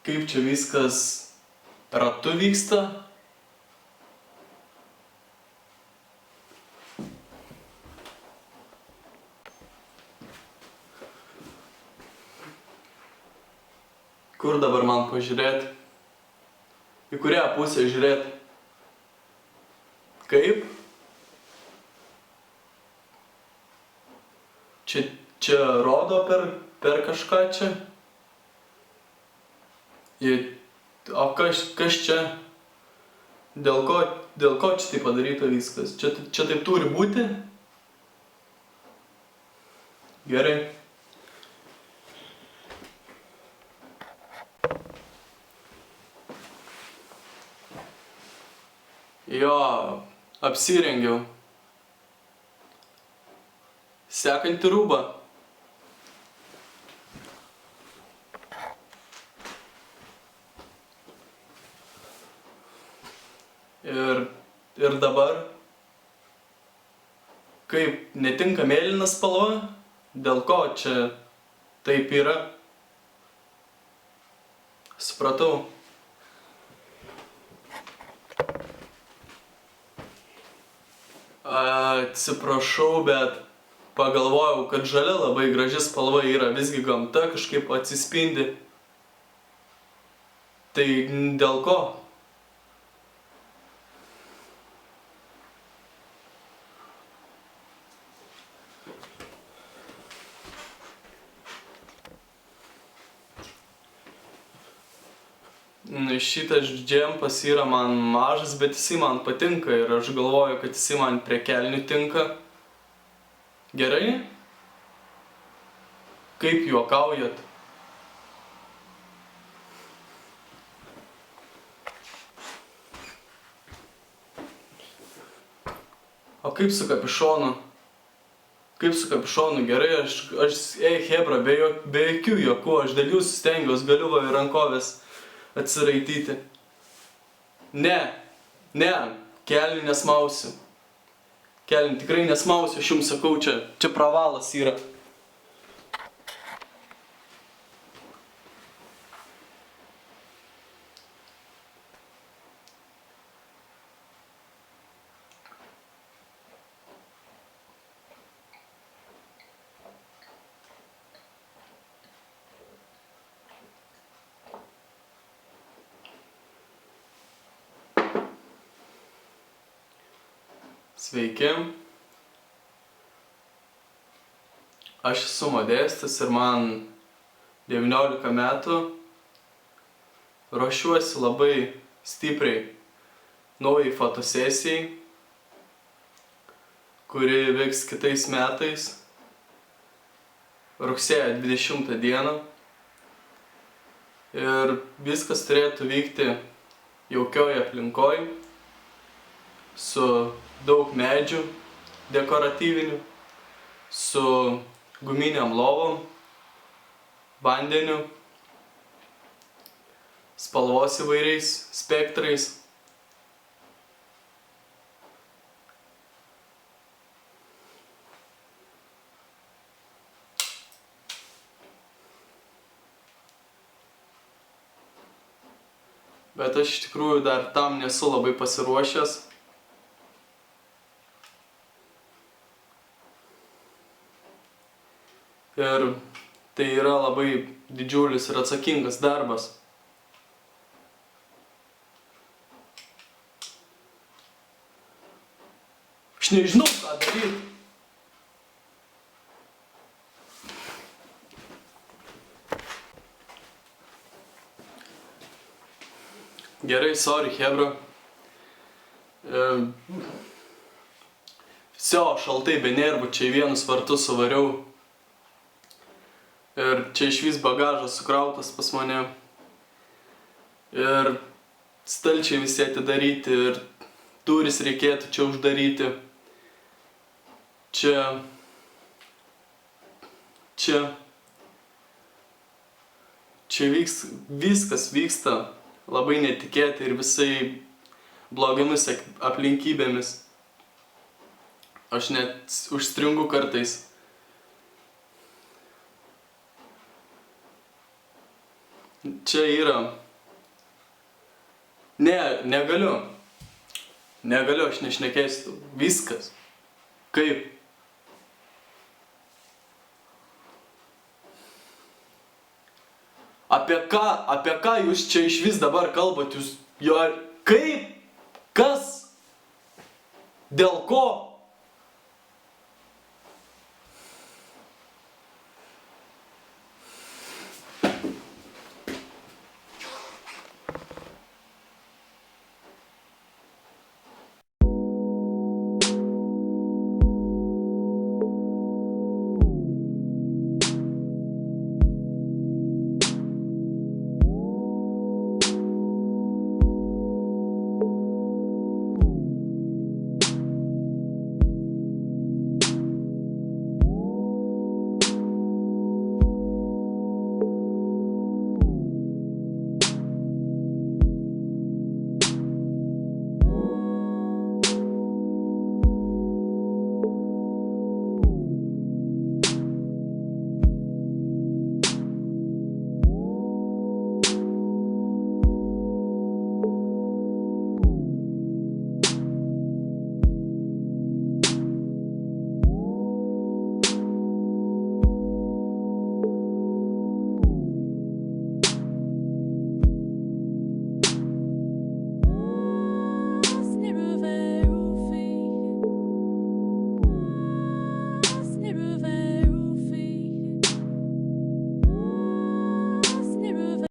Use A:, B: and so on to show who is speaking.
A: kaip čia viskas ratu vyksta. Kur dabar man pažiūrėti? Į kurią pusę žiūrėti? Kaip? Čia rodo per kažką čia? O kas čia? Dėl ko čia taip padaryta viskas? Čia taip turi būti? Gerai. Jo, apsirengiau. Sekanti rūba. Ir dabar, kaip netinka mėlyna spalva, dėl ko čia taip yra? Supratau. Atsiprašau, bet pagalvojau, kad žalia labai graži spalva yra, visgi gamta kažkaip atsispindi. Tai dėl ko? Šitas džempas yra man mažas, bet jisai man patinka ir aš galvoju, kad jisai man prie kelnių tinka. Gerai? Kaip juokaujat? O kaip su kapišonu? Kaip su kapišonu? Gerai, hebra, be jokių juokų, aš dėl jūsų stengiuos, galiu va ir rankovės atsiraityti. Ne, kelnių nesmausiu. Kelnių tikrai nesmausiu, aš jums sakau, čia pravalas yra. Sveiki. Aš esu Modestas ir man 19 metų. Ruošiuosi labai stipriai naujai fotosesijai, kuri vyks kitais metais, rugsėjo 20 dieną. Ir viskas turėtų vykti jaukioj aplinkoj, su daug medžių dekoratyvinių, su guminiam lovom, vandeniu, spalvos įvairiais spektrais. Bet aš iš tikrųjų dar tam nesu labai pasiruošęs. Ir tai yra labai didžiulis ir atsakingas darbas. Aš nežinau, ką daryti. Gerai, sorry, hebra. Šaltai be nervų, čia į vienus vartus suvariau. Ir čia išvis bagažas sukrautas pas mane. Ir stalčiai visi atidaryti ir duris reikėtų čia uždaryti. Čia viskas vyksta labai netikėtai ir visai blogomis aplinkybėmis. Aš net užstringu kartais. čia yra... Ne, negaliu. Negaliu, aš nešnekėsiu. Viskas. Kaip? Apie ką jūs čia iš vis dabar kalbat? Jūs... Kaip? Kas? Dėl ko?